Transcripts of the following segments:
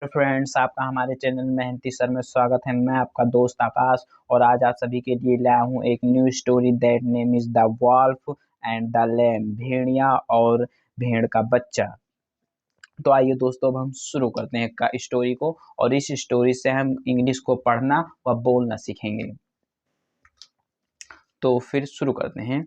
Friends, आपका हमारे channel मेहनती सर में स्वागत है। मैं आपका दोस्त आकाश और आज आप सभी के लिए लाया हूँ एक new story that name is the wolf and the lamb, भेड़िया और भेड़ का बच्चा। तो आइए दोस्तों, अब हम शुरू करते हैं का स्टोरी को और इस स्टोरी से हम इंग्लिश को पढ़ना व बोलना सीखेंगे। तो फिर शुरू करते हैं।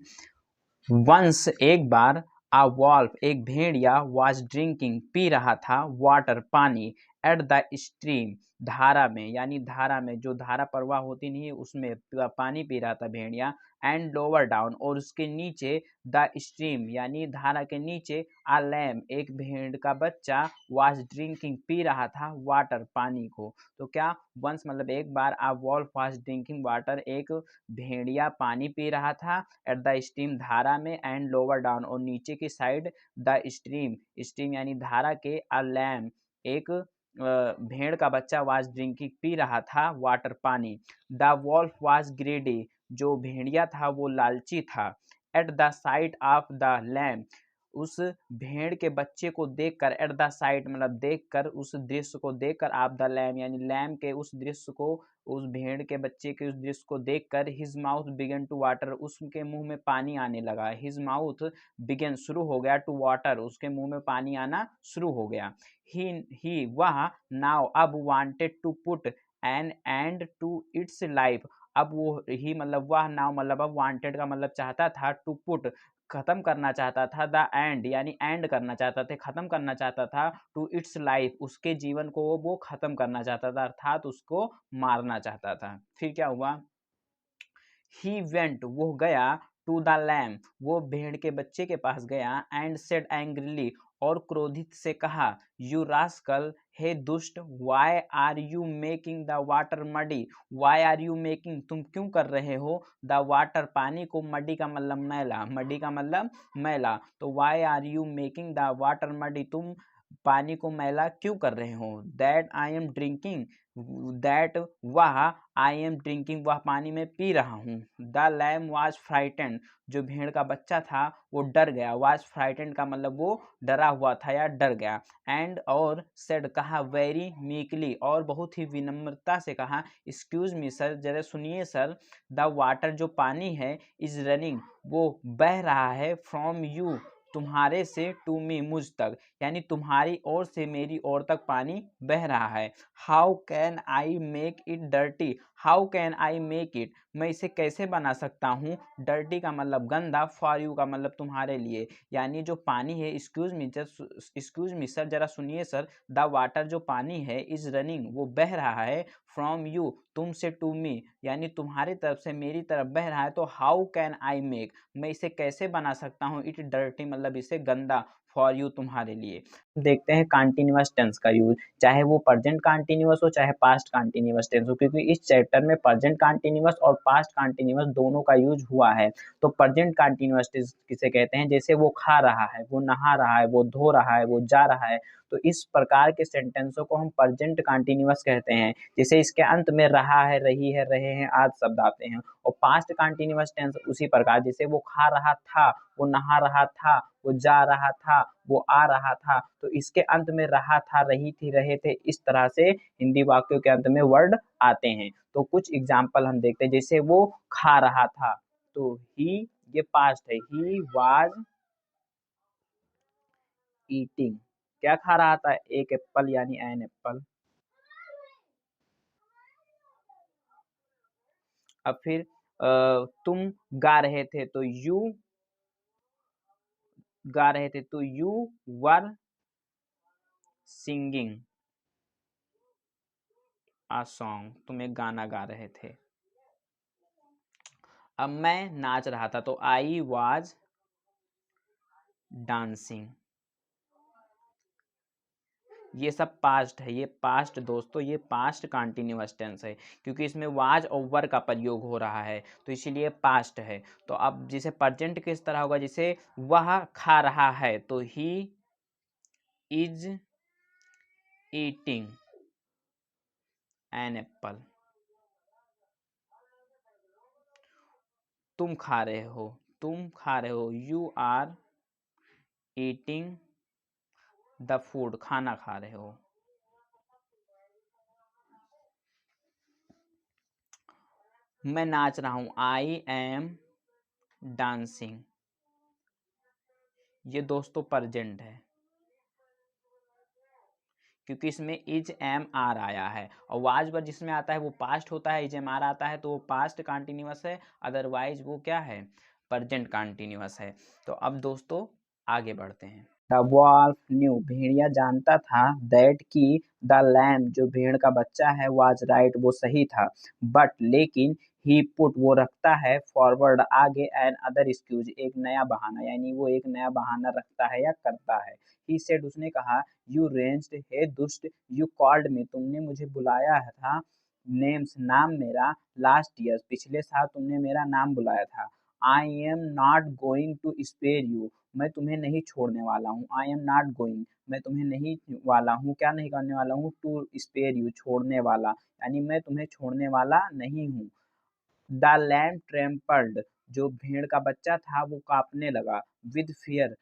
वंस एक बार, आ वॉल्फ एक भेड़िया वाज ड्रिंकिंग पी रहा था वाटर पानी एट द स्ट्रीम धारा में, यानी धारा में जो धारा प्रवाह होती नहीं है उसमें पानी पी रहा था भेड़िया। एंड लोअर डाउन और उसके नीचे द स्ट्रीम यानी धारा के नीचे आ लैम एक भेड़ का बच्चा वाज ड्रिंकिंग पी रहा था वाटर पानी को। तो क्या वंस मतलब एक बार, आ वॉल्फ वाज ड्रिंकिंग वाटर एक भेड़िया पानी पी रहा था एट द स्ट्रीम धारा में एंड लोअर डाउन और नीचे की साइड द स्ट्रीम स्ट्रीम यानी धारा के अ लैम एक भेड़ का बच्चा वाज ड्रिंकिंग पी रहा था वाटर पानी। द वॉल्फ वाज ग्रेडी जो भेड़िया था वो लालची था। At the sight of the lamb उस भेड़ के बच्चे को देखकर, एट द साइट मतलब देखकर, उस दृश्य को देखकर, आप द लैम यानी लैम के उस दृश्य को, उस भेड़ के बच्चे के उस दृश्य को देखकर, his mouth began to water उसके मुंह में पानी आने लगा। हिज माउथ बिगन शुरू हो गया, टू वाटर उसके मुंह में पानी आना शुरू हो गया। ही वह नाउ अब wanted to put an end to its life. अब वो ही मतलब वह नाउ मतलब अब वांटेड का मतलब चाहता था, टू पुट खत्म करना चाहता था, द एंड यानी एंड करना चाहता था, खत्म करना चाहता था, टू इट्स लाइफ उसके जीवन को वो खत्म करना चाहता था, अर्थात उसको मारना चाहता था। फिर क्या हुआ? ही वेंट वो गया, टू द लैम वो भेड़ के बच्चे के पास गया, एंड सेड एंग्रीली और क्रोधित से कहा, यू रास्कल हे दुष्ट, why are you making the water muddy, why are you making तुम क्यों कर रहे हो, द वाटर पानी को, मडी का मतलब मैला, मडी का मतलब मैला, तो why are you making the water muddy तुम पानी को मैला क्यों कर रहे हो। That I am drinking that वह आई एम ड्रिंकिंग वह पानी में पी रहा हूँ। द लैम वाज फ्राइटेंड जो भेड़ का बच्चा था वो डर गया। वाज फ्राइटेंड का मतलब वो डरा हुआ था या डर गया। एंड और सेड कहा, वेरी मीकली और बहुत ही विनम्रता से कहा, एक्सक्यूज मी सर जरा सुनिए सर, द वाटर जो पानी है इज रनिंग वो बह रहा है, फ्रॉम यू तुम्हारे से, टू मी मुझ तक, यानी तुम्हारी ओर से मेरी ओर तक पानी बह रहा है। How can I make it dirty, how can I make it मैं इसे कैसे बना सकता हूँ, डर्टी का मतलब गंदा, फॉर यू का मतलब तुम्हारे लिए, यानी जो पानी है, एक्सक्यूज मी सर जरा सुनिए सर, द वाटर जो पानी है इज रनिंग वो बह रहा है, फ्रॉम यू तुमसे, टू मी यानी तुम्हारी तरफ से मेरी तरफ बह रहा है, तो हाउ कैन आई मेक मैं इसे कैसे बना सकता हूँ, इट डर्टी मतलब इसे गंदा, फॉर यू तुम्हारे लिए। देखते हैं कंटीन्यूअस टेंस का यूज, चाहे वो प्रेजेंट कंटीन्यूअस हो चाहे पास्ट कंटीन्यूअस टेंस हो, क्योंकि इस चैप्टर में प्रेजेंट कंटीन्यूअस और पास्ट कंटीन्यूअस दोनों का यूज हुआ है। तो प्रेजेंट कंटीन्यूअस टेंस किसे कहते हैं? जैसे वो खा रहा है, वो नहा रहा है, वो धो रहा है, वो जा रहा है, तो इस प्रकार के सेंटेंसों को हम प्रेजेंट कंटीन्यूअस कहते हैं। जैसे इसके अंत में रहा है, रही है, रहे हैं आदि शब्द आते हैं। और पास्ट कंटीन्यूअस टेंस उसी प्रकार, जैसे वो खा रहा था, वो नहा रहा था, वो जा रहा था, वो आ रहा था, तो इसके अंत में रहा था, रही थी, रहे थे, इस तरह से हिंदी वाक्यों के अंत में वर्ड आते हैं। तो कुछ एग्जाम्पल हम देखते हैं, जैसे वो खा रहा था, तो ही ये पास्ट है, ही वाज ईटिंग, क्या खा रहा था? एक एप्पल यानी एन एप्पल। अब फिर तुम गा रहे थे, तो यू गा रहे थे, तो you were singing a song, तुम एक गाना गा रहे थे। अब मैं नाच रहा था, तो आई वाज डांसिंग। ये सब पास्ट है, ये पास्ट दोस्तों, ये पास्ट कंटिन्यूअस टेंस है, क्योंकि इसमें वाज और वर का प्रयोग हो रहा है, तो इसीलिए पास्ट है। तो अब जिसे प्रेजेंट किस तरह होगा, जैसे वह खा रहा है, तो he is eating an apple. तुम खा रहे हो, तुम खा रहे हो, you are eating the food, खाना खा रहे हो। मैं नाच रहा हूँ, आई एम डांसिंग। ये दोस्तों प्रेजेंट है क्योंकि इसमें इज एम आर आया है, और वाज वर्ब जिसमें आता है वो पास्ट होता है, इज एम आर आता है तो वो पास्ट कंटिन्यूअस है, अदरवाइज वो क्या है, प्रेजेंट कंटिन्यूअस है। तो अब दोस्तों आगे बढ़ते हैं। द वॉल्फ न्यू, भेड़िया जानता था, दैट की द लैम, जो भेड़ का बच्चा है, वाज राइट, वो सही था, बट लेकिन ही पुट, वो रखता है, फॉरवर्ड आगे, एन अदर एक्सक्यूज, एक नया बहाना, यानी वो एक नया बहाना रखता है या करता है। ही सेड, उसने कहा, यू रेंज्ड, हे दुष्ट, यू कॉल्ड मी, तुमने मुझे बुलाया था, नेम्स, नाम मेरा, लास्ट ईयर, पिछले साल तुमने मेरा नाम बुलाया था, I am not going to spare you, मैं तुम्हें नहीं छोड़ने वाला हूँ, आई एम नॉट गोइंग, मैं तुम्हें नहीं वाला हूँ, क्या नहीं करने वाला हूँ, टू स्पेयर यू, छोड़ने वाला, यानी मैं तुम्हें छोड़ने वाला नहीं हूँ। द लैम ट्रेम्पल्ड, जो भेड़ का बच्चा था वो कांपने लगा, विद फियर,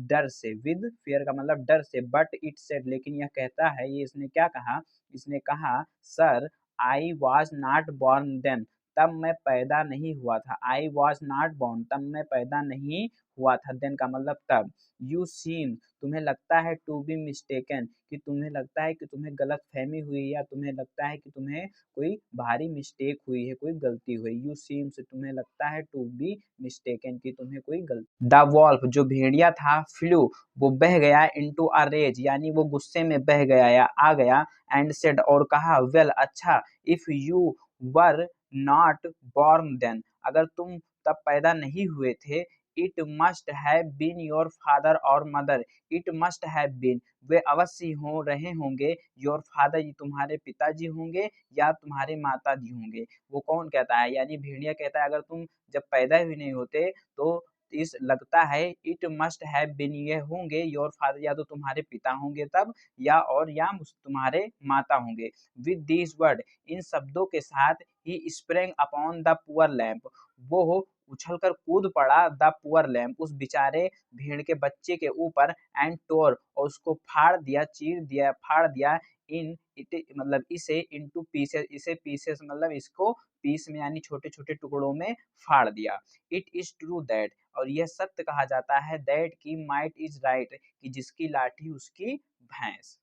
डर से, विद फियर का मतलब डर से, बट इट सेड, लेकिन यह कहता है, ये इसने क्या कहा, इसने कहा, sir I was not born then, तब मैं पैदा नहीं हुआ था, आई वॉज नॉट बॉर्न, तब मैं पैदा नहीं हुआ था, देन का मतलब तब, यू सीम, तुम्हें लगता है, टू बी मिस्टेकन, कि तुम्हें लगता है कि तुम्हें गलत फहमी हुई, या तुम्हें लगता है कि तुम्हें कोई भारी मिस्टेक हुई है, कोई गलती हुई, यू सीम्स, तुम्हें लगता है, टू बी मिस्टेकन, कि तुम्हें कोई गलती। द वॉल्फ, जो भेड़िया था, फ्लू, वो बह गया, इनटू अ रेज, यानी वो गुस्से में बह गया या आ गया, एंड सेड, और कहा, वेल, अच्छा, if you were not born then, अगर तुम तब पैदा नहीं हुए थे, it must have been your father और mother, it must have been, वे अवश्य हो रहे होंगे, योर फादर, ये तुम्हारे पिताजी होंगे, या तुम्हारे माता जी होंगे। वो कौन कहता है, यानी भेड़िया कहता है, अगर तुम जब पैदा भी नहीं होते तो इस लगता है, इट मस्ट हैव बीन, ये होंगे, योर फादर, या तो तुम्हारे पिता होंगे तब, या तुम्हारे माता होंगे। विद दिस वर्ड, इन शब्दों के साथ, ही sprang upon the poor lamb, वो उछलकर कूद पड़ा, द पुअर लैम्प, उस बेचारे भेड़ के बच्चे के ऊपर, एंड टोर, और उसको फाड़ दिया, चीर दिया, फाड़ दिया, इन इट मतलब इसे, इनटू पीसेस, इसे पीसेस मतलब इसको पीस में यानी छोटे छोटे टुकड़ों में फाड़ दिया। इट इज ट्रू दैट, और यह सत्य कहा जाता है, दैट की माइट इज राइट, कि जिसकी लाठी उसकी भैंस।